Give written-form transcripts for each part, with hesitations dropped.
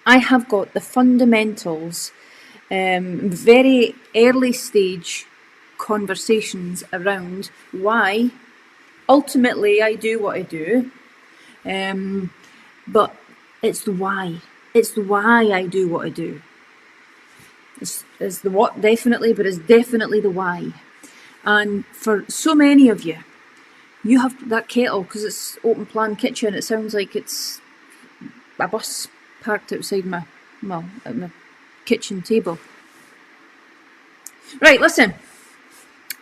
I have got the fundamentals, very early stage conversations around why ultimately I do what I do. But it's the why. It's the why I do what I do. It's the what definitely, but it's definitely the why. And for so many of you, you have that kettle because it's open plan kitchen. It sounds like it's a bus parked outside at my kitchen table. Right, listen.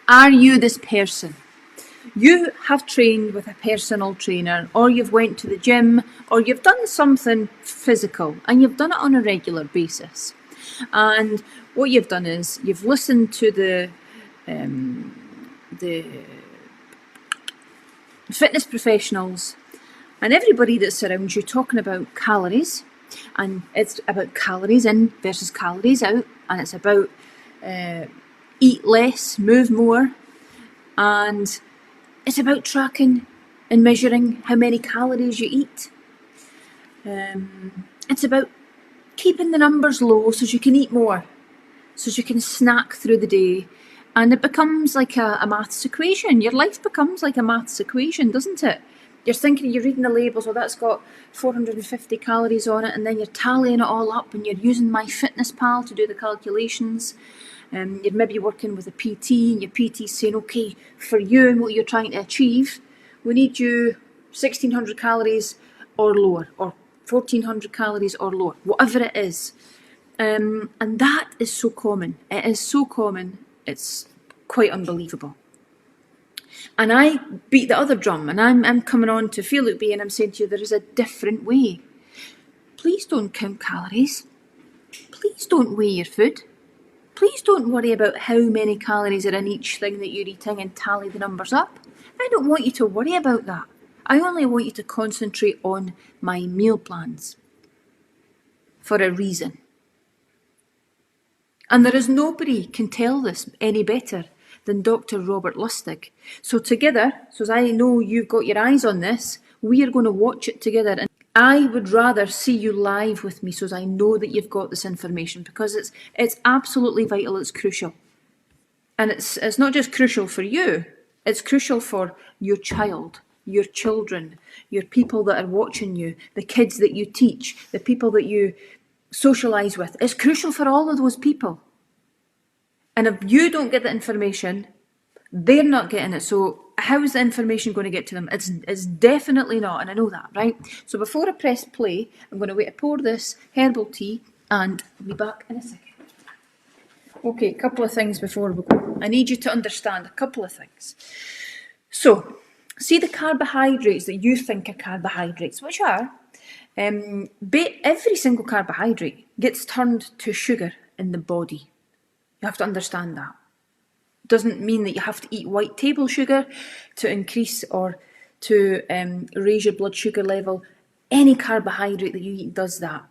Are you this person? You have trained with a personal trainer, or you've went to the gym, or you've done something physical, and you've done it on a regular basis. And what you've done is you've listened to the fitness professionals and everybody that surrounds you talking about calories, and it's about calories in versus calories out, and it's about eat less, move more, and it's about tracking and measuring how many calories you eat. It's about keeping the numbers low so you can eat more, so you can snack through the day, and it becomes like a maths equation. Your life becomes like a maths equation, doesn't it? You're thinking, you're reading the labels, oh, that's got 450 calories on it, and then you're tallying it all up, and you're using MyFitnessPal to do the calculations. You're maybe working with a PT, and your PT's saying, okay, for you and what you're trying to achieve, we need you 1,600 calories or lower, or 1,400 calories or lower, whatever it is. And that is so common. It is so common, it's quite unbelievable. And I beat the other drum, and I'm coming on to Feel It Be, and I'm saying to you, there is a different way. Please don't count calories. Please don't weigh your food. Please don't worry about how many calories are in each thing that you're eating and tally the numbers up. I don't want you to worry about that. I only want you to concentrate on my meal plans for a reason. And there is nobody can tell this any better than Dr. Robert Lustig. So together, so as I know you've got your eyes on this, we are going to watch it together. And I would rather see you live with me so as I know that you've got this information, because it's absolutely vital, it's crucial. And it's not just crucial for you, it's crucial for your child, your children, your people that are watching you, the kids that you teach, the people that you socialise with. It's crucial for all of those people. And if you don't get the information, they're not getting it. So how is the information going to get to them? It's definitely not, and I know that, right? So before I press play, I'm going to wait to pour this herbal tea, and I'll be back in a second. Okay, a couple of things before we go. I need you to understand a couple of things. So, see the carbohydrates that you think are carbohydrates, which are, every single carbohydrate gets turned to sugar in the body. You have to understand that. Doesn't mean that you have to eat white table sugar to increase or to raise your blood sugar level. Any carbohydrate that you eat does that.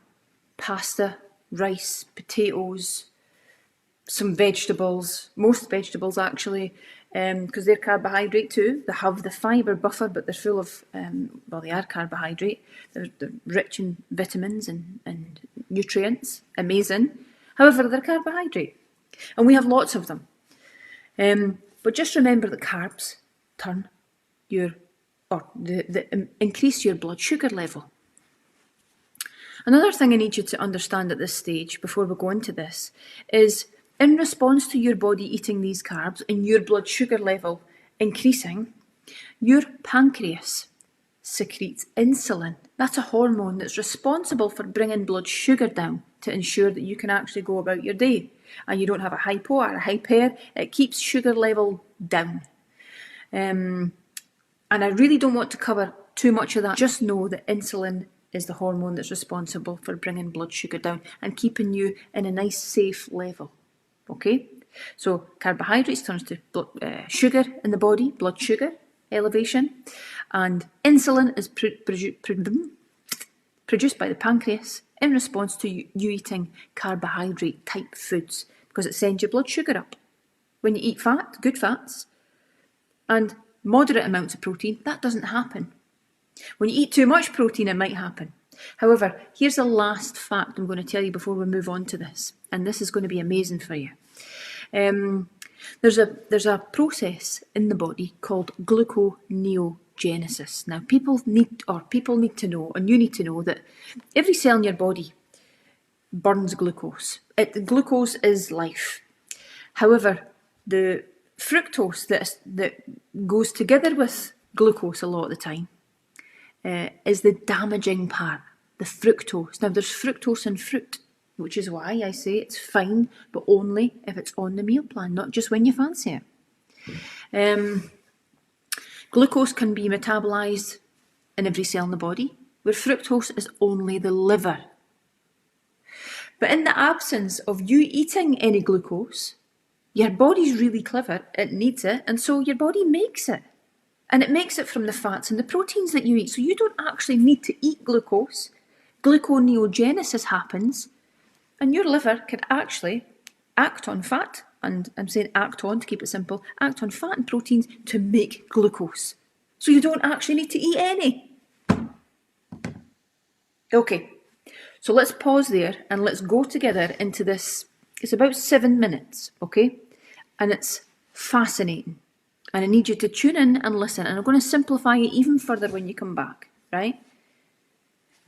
Pasta, rice, potatoes, some vegetables, most vegetables actually, because they're carbohydrate too. They have the fibre buffer, but they're full of, they are carbohydrate. They're rich in vitamins and nutrients. Amazing. However, they're carbohydrate. And we have lots of them. But just remember that carbs increase your blood sugar level. Another thing I need you to understand at this stage, before we go into this, is in response to your body eating these carbs and your blood sugar level increasing, your pancreas secretes insulin. That's a hormone that's responsible for bringing blood sugar down to ensure that you can actually go about your day and you don't have a hypo or a hyper. It keeps sugar level down. And I really don't want to cover too much of that. Just know that insulin is the hormone that's responsible for bringing blood sugar down and keeping you in a nice, safe level. Okay? So carbohydrates turns to sugar in the body, blood sugar elevation, and insulin is produced by the pancreas in response to you eating carbohydrate type foods, because it sends your blood sugar up. When you eat fat, good fats, and moderate amounts of protein, that doesn't happen. When you eat too much protein, it might happen. However, here's the last fact I'm going to tell you before we move on to this, and this is going to be amazing for you. There's a process in the body called gluconeogenesis. Now, people need to know, and you need to know, that every cell in your body burns glucose. Glucose is life. However, the fructose that goes together with glucose a lot of the time is the damaging part, the fructose. Now, there's fructose in fruit, which is why I say it's fine, but only if it's on the meal plan, not just when you fancy it. Glucose can be metabolised in every cell in the body, where fructose is only the liver. But in the absence of you eating any glucose, your body's really clever, it needs it, and so your body makes it. And it makes it from the fats and the proteins that you eat. So you don't actually need to eat glucose. Gluconeogenesis happens, and your liver can actually act on fat, and I'm saying act on to keep it simple, act on fat and proteins to make glucose. So you don't actually need to eat any. Okay, so let's pause there and let's go together into this. It's about 7 minutes, okay? And it's fascinating. And I need you to tune in and listen. And I'm going to simplify it even further when you come back, right?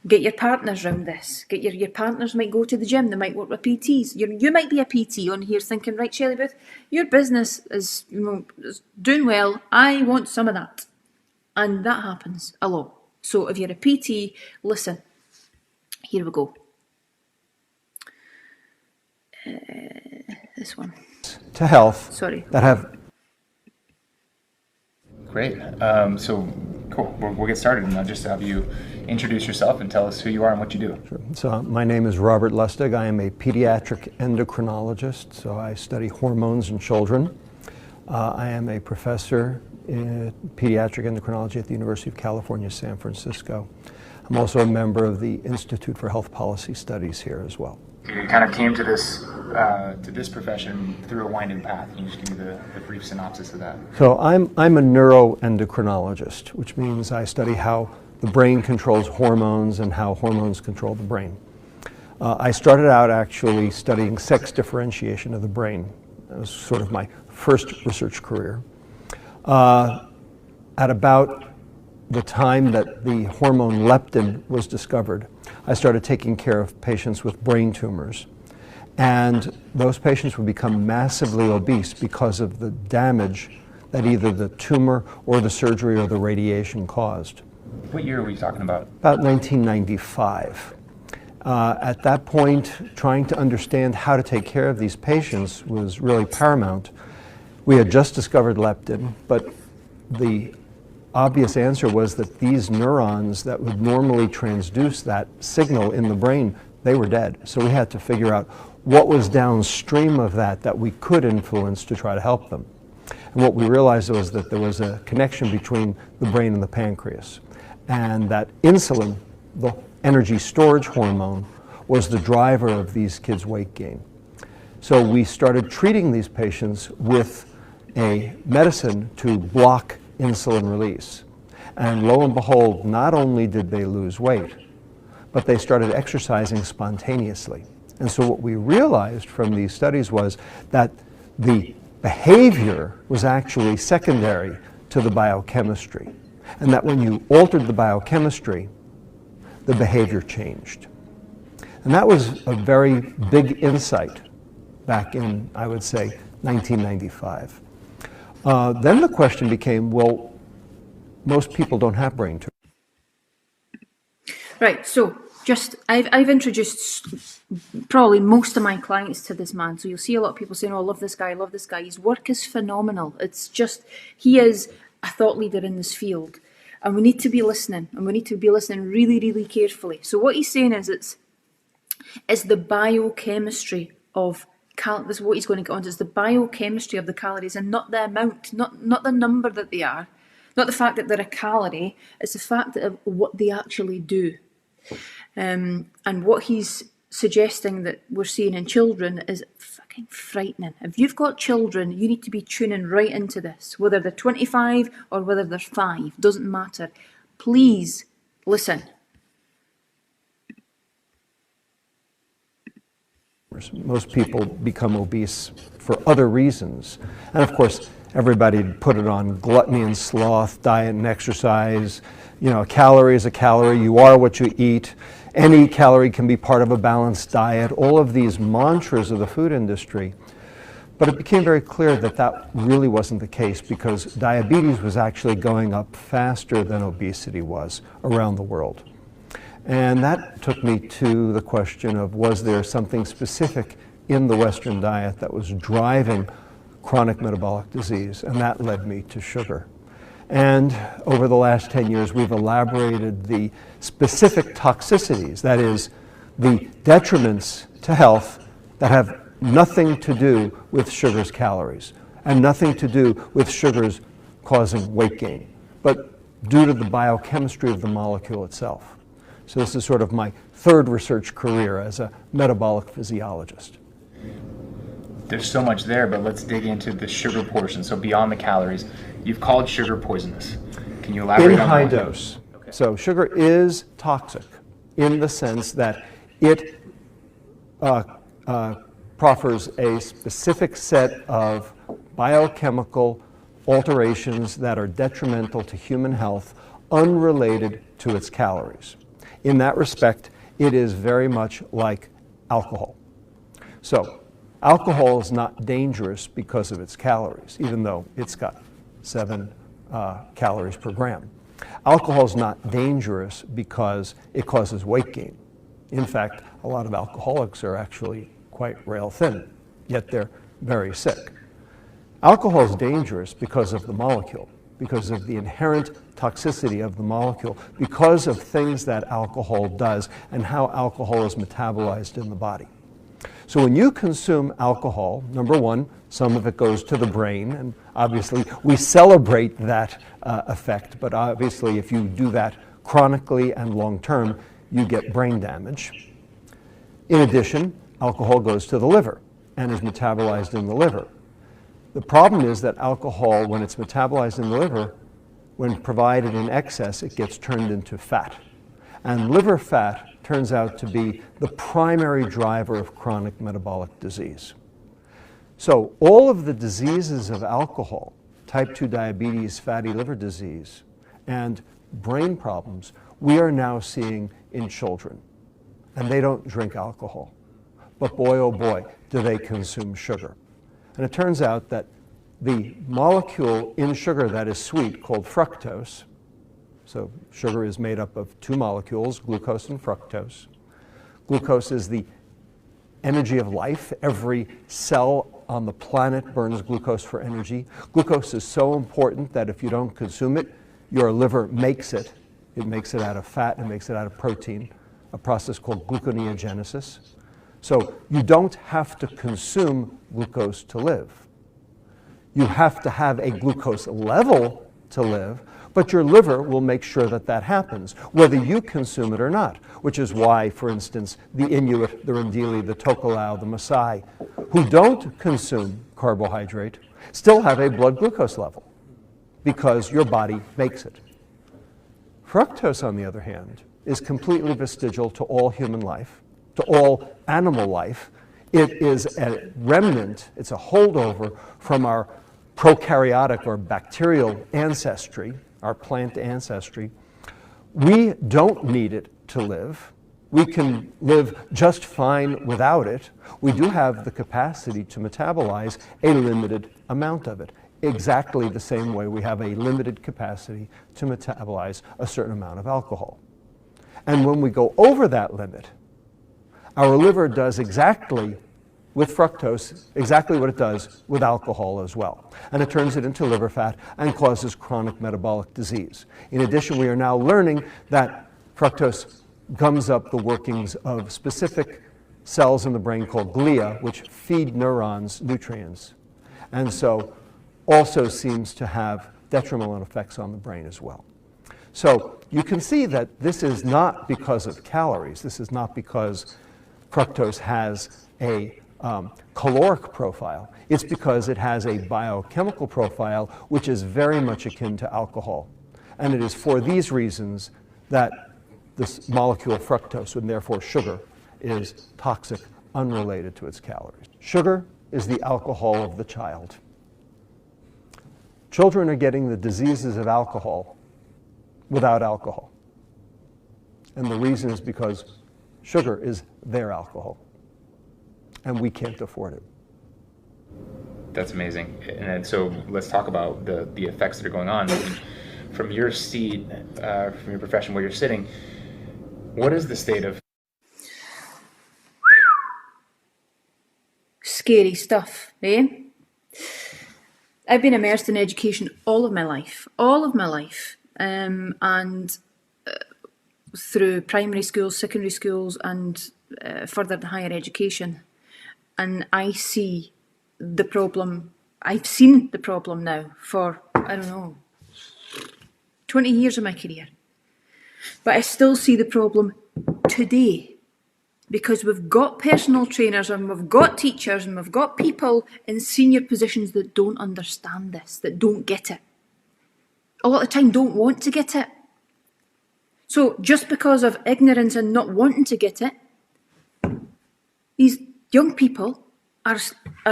Get your partners around this. Get your partners might go to the gym. They might work with PTs. You might be a PT on here thinking, right, Shelley Booth, your business is, is doing well. I want some of that. And that happens a lot. So if you're a PT, listen. Here we go. This one. To health. Sorry. That have. Great. So cool. We'll get started, and I'll just have you introduce yourself and tell us who you are and what you do. Sure. So my name is Robert Lustig. I am a pediatric endocrinologist, so I study hormones in children. I am a professor in pediatric endocrinology at the University of California, San Francisco. I'm also a member of the Institute for Health Policy Studies here as well. You kind of came to this profession through a winding path. Can you just give me the brief synopsis of that? So I'm a neuroendocrinologist, which means I study how the brain controls hormones and how hormones control the brain. I started out actually studying sex differentiation of the brain. That was sort of my first research career. At about the time that the hormone leptin was discovered, I started taking care of patients with brain tumors. And those patients would become massively obese because of the damage that either the tumor or the surgery or the radiation caused. What year are we talking about? About 1995. At that point, trying to understand how to take care of these patients was really paramount. We had just discovered leptin, but the obvious answer was that these neurons that would normally transduce that signal in the brain, they were dead. So we had to figure out what was downstream of that we could influence to try to help them. And what we realized was that there was a connection between the brain and the pancreas, and that insulin, the energy storage hormone, was the driver of these kids' weight gain. So we started treating these patients with a medicine to block insulin release. And lo and behold, not only did they lose weight, but they started exercising spontaneously. And so what we realized from these studies was that the behavior was actually secondary to the biochemistry, and that when you altered the biochemistry, the behavior changed. And that was a very big insight back in, I would say, 1995. Then the question became, well, most people don't have brain tumors. Right, so I've introduced probably most of my clients to this man. So you'll see a lot of people saying, oh, I love this guy, I love this guy. His work is phenomenal. It's just, he is a thought leader in this field. And we need to be listening, and we need to be listening really, really carefully. So what he's saying is it's the biochemistry of this is what he's going to get on to. It's the biochemistry of the calories, and not the amount, not the number that they are, not the fact that they're a calorie. It's the fact of what they actually do. And what he's suggesting that we're seeing in children is fucking frightening. If you've got children, you need to be tuning right into this, whether they're 25 or whether they're 5, doesn't matter. Please listen. Most people become obese for other reasons. And of course, everybody put it on gluttony and sloth, diet and exercise. You know, a calorie is a calorie. You are what you eat. Any calorie can be part of a balanced diet. All of these mantras of the food industry. But it became very clear that that really wasn't the case, because diabetes was actually going up faster than obesity was around the world. And that took me to the question of, was there something specific in the Western diet that was driving chronic metabolic disease? And that led me to sugar. And over the last 10 years, we've elaborated the specific toxicities, that is, the detriments to health that have nothing to do with sugar's calories and nothing to do with sugars causing weight gain, but due to the biochemistry of the molecule itself. So this is sort of my third research career as a metabolic physiologist. There's so much there, but let's dig into the sugar portion. So beyond the calories, you've called sugar poisonous. Can you elaborate in on high that? dose. Okay. So sugar is toxic in the sense that it proffers a specific set of biochemical alterations that are detrimental to human health, unrelated to its calories. In that respect, it is very much like alcohol. So, alcohol is not dangerous because of its calories, even though it's got 7 calories per gram. Alcohol is not dangerous because it causes weight gain. In fact, a lot of alcoholics are actually quite rail thin, yet they're very sick. Alcohol is dangerous because of the molecule, because of the inherent toxicity of the molecule, because of things that alcohol does and how alcohol is metabolized in the body. So when you consume alcohol, number one, some of it goes to the brain, and obviously we celebrate that effect, but obviously if you do that chronically and long term, you get brain damage. In addition, alcohol goes to the liver and is metabolized in the liver. The problem is that alcohol, when it's metabolized in the liver, when provided in excess, it gets turned into fat. And liver fat turns out to be the primary driver of chronic metabolic disease. So all of the diseases of alcohol, type 2 diabetes, fatty liver disease, and brain problems, we are now seeing in children. And they don't drink alcohol. But boy, oh boy, do they consume sugar. And it turns out that the molecule in sugar that is sweet, called fructose, so sugar is made up of 2 molecules, glucose and fructose. Glucose is the energy of life. Every cell on the planet burns glucose for energy. Glucose is so important that if you don't consume it, your liver makes it. It makes it out of fat, it makes it out of protein, a process called gluconeogenesis. So you don't have to consume glucose to live. You have to have a glucose level to live, but your liver will make sure that that happens, whether you consume it or not, which is why, for instance, the Inuit, the Rendili, the Tokelau, the Maasai, who don't consume carbohydrate, still have a blood glucose level, because your body makes it. Fructose, on the other hand, is completely vestigial to all human life, to all animal life. It is a remnant, it's a holdover from our prokaryotic or bacterial ancestry, our plant ancestry. We don't need it to live. We can live just fine without it. We do have the capacity to metabolize a limited amount of it, exactly the same way we have a limited capacity to metabolize a certain amount of alcohol. And when we go over that limit, our liver does exactly with fructose, exactly what it does with alcohol as well. And it turns it into liver fat and causes chronic metabolic disease. In addition, we are now learning that fructose gums up the workings of specific cells in the brain called glia, which feed neurons nutrients. And so also seems to have detrimental effects on the brain as well. So you can see that this is not because of calories. This is not because fructose has a caloric profile. It's because it has a biochemical profile which is very much akin to alcohol. And it is for these reasons that this molecule fructose, and therefore sugar, is toxic unrelated to its calories. Sugar is the alcohol of the child. Children are getting the diseases of alcohol without alcohol. And the reason is because sugar is their alcohol, and we can't afford it. That's amazing. And so let's talk about the effects that are going on. From your seat, from your profession where you're sitting, what is the state of... Scary stuff, eh? I've been immersed in education all of my life, and through primary schools, secondary schools, and further to higher education. And I see the problem. I've seen the problem now for, 20 years of my career. But I still see the problem today, because we've got personal trainers and we've got teachers and we've got people in senior positions that don't understand this, that don't get it. A lot of the time don't want to get it. So just because of ignorance and not wanting to get it, these young people are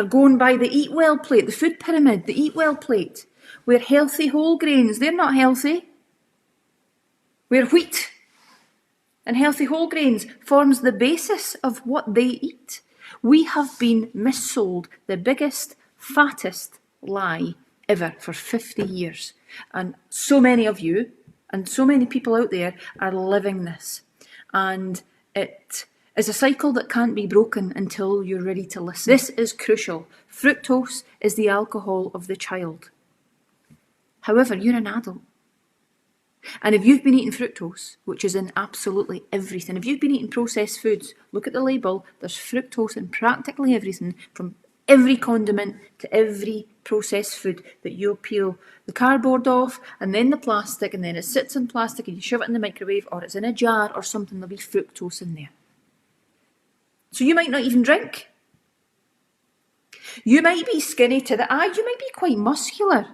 going by the eat well plate, the food pyramid, the eat well plate, where healthy whole grains, they're not healthy. Where wheat and healthy whole grains forms the basis of what they eat. We have been missold the biggest, fattest lie ever for 50 years. And so many of you and so many people out there are living this. And it is a cycle that can't be broken until you're ready to listen. This is crucial. Fructose is the alcohol of the child. However, you're an adult. And if you've been eating fructose, which is in absolutely everything, if you've been eating processed foods, look at the label, there's fructose in practically everything, from every condiment to every processed food that you peel the cardboard off and then the plastic, and then it sits in plastic and you shove it in the microwave, or it's in a jar or something, there'll be fructose in there. So you might not even drink. You might be skinny to the eye, you might be quite muscular.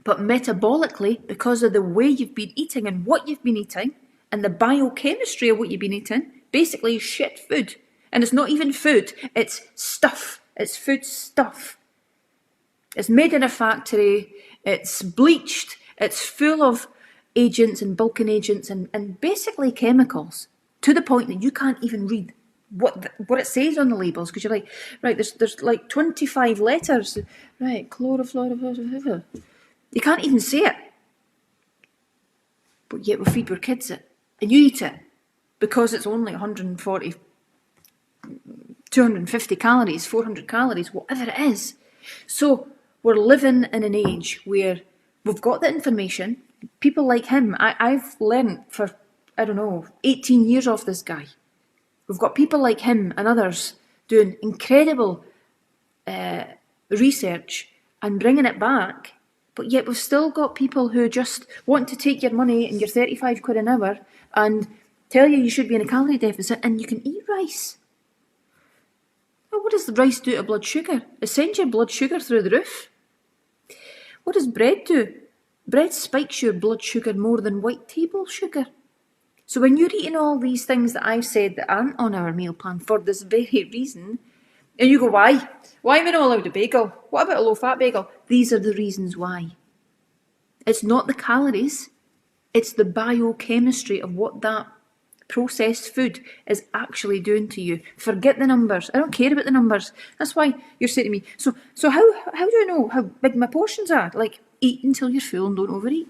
But metabolically, because of the way you've been eating and what you've been eating, and the biochemistry of what you've been eating, basically shit food. And it's not even food, it's stuff. It's food stuff. It's made in a factory, it's bleached, it's full of agents and bulking agents and basically chemicals, to the point that you can't even read what it says on the labels, because you're like, right, there's like 25 letters, right, chlorofluorofluorofluor. You can't even say it. But yet we feed our kids it. And you eat it because it's only 140, 250 calories, 400 calories, whatever it is. So we're living in an age where we've got the information. People like him, I've learned for, 18 years off this guy. We've got people like him and others doing incredible research and bringing it back. But yet we've still got people who just want to take your money and your 35 quid an hour and tell you should be in a calorie deficit and you can eat rice. Well, what does the rice do to blood sugar? It sends your blood sugar through the roof. What does bread do? Bread spikes your blood sugar more than white table sugar. So when you're eating all these things that I've said that aren't on our meal plan for this very reason, and you go, why? Why am I not allowed a bagel? What about a low-fat bagel? These are the reasons why. It's not the calories. It's the biochemistry of what that processed food is actually doing to you. Forget the numbers. I don't care about the numbers. That's why you're saying to me, so how do I know how big my portions are? Like, eat until you're full and don't overeat.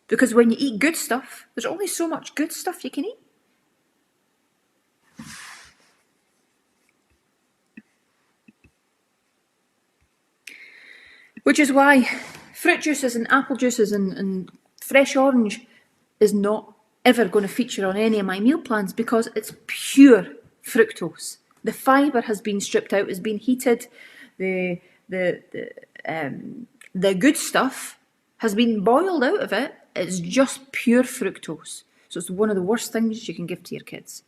Because when you eat good stuff, there's only so much good stuff you can eat. Which is why fruit juices and apple juices and fresh orange is not ever going to feature on any of my meal plans, because it's pure fructose. The fibre has been stripped out, has been heated. The good stuff has been boiled out of it. It's just pure fructose. So it's one of the worst things you can give to your kids.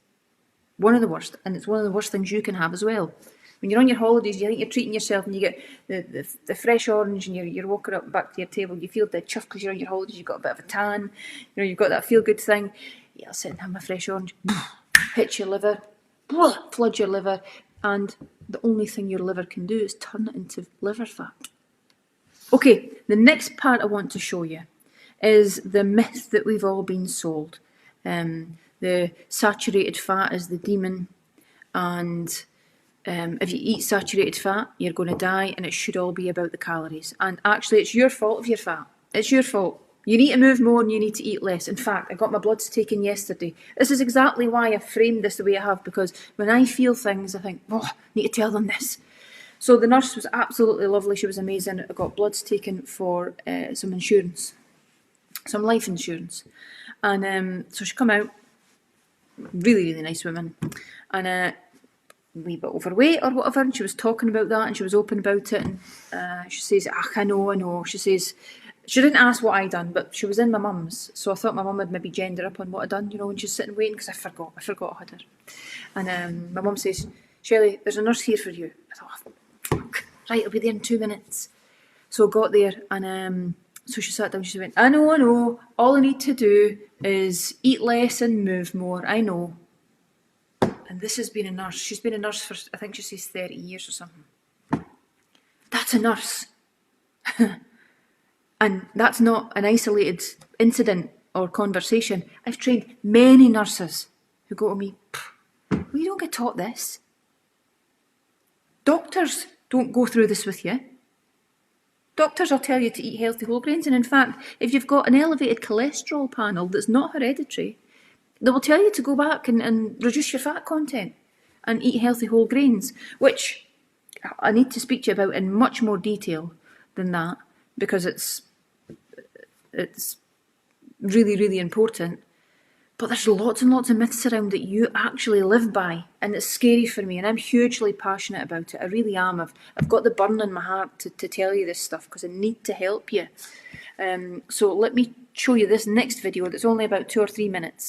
One of the worst. And it's one of the worst things you can have as well. When you're on your holidays, you think you're treating yourself and you get the fresh orange and you're walking up back to your table, you feel dead chuffed because you're on your holidays, you've got a bit of a tan, you've got that feel-good thing. I'll sit and have my fresh orange, hits your liver, flood your liver, and the only thing your liver can do is turn it into liver fat. Okay, the next part I want to show you is the myth that we've all been sold. The saturated fat is the demon, and if you eat saturated fat, you're going to die, and it should all be about the calories. And actually, it's your fault if you're fat. It's your fault. You need to move more and you need to eat less. In fact, I got my bloods taken yesterday. This is exactly why I framed this the way I have, because when I feel things, I think, oh, I need to tell them this. So the nurse was absolutely lovely. She was amazing. I got bloods taken for some insurance, some life insurance. And so she come out, really, really nice woman, and a wee bit overweight or whatever, and she was talking about that, and she was open about it, and she says, I know. She says, she didn't ask what I done, but she was in my mum's, so I thought my mum would maybe gender up on what I done, you know, when she's sitting waiting, because I forgot I had her. And my mum says, Shelley, there's a nurse here for you. I thought, oh, fuck, right, I'll be there in 2 minutes. So I got there, and so she sat down, she went, I know, all I need to do is eat less and move more, I know. And this has been a nurse, she's been a nurse for, I think she says 30 years or something. That's a nurse. And that's not an isolated incident or conversation. I've trained many nurses who go to me, well, you don't get taught this. Doctors don't go through this with you. Doctors will tell you to eat healthy whole grains, and in fact, if you've got an elevated cholesterol panel that's not hereditary, they will tell you to go back and reduce your fat content and eat healthy whole grains, which I need to speak to you about in much more detail than that, because it's really, really important. But there's lots and lots of myths around that you actually live by, and it's scary for me, and I'm hugely passionate about it. I really am. I've got the burn in my heart to tell you this stuff, because I need to help you. So let me show you this next video that's only about 2 or 3 minutes.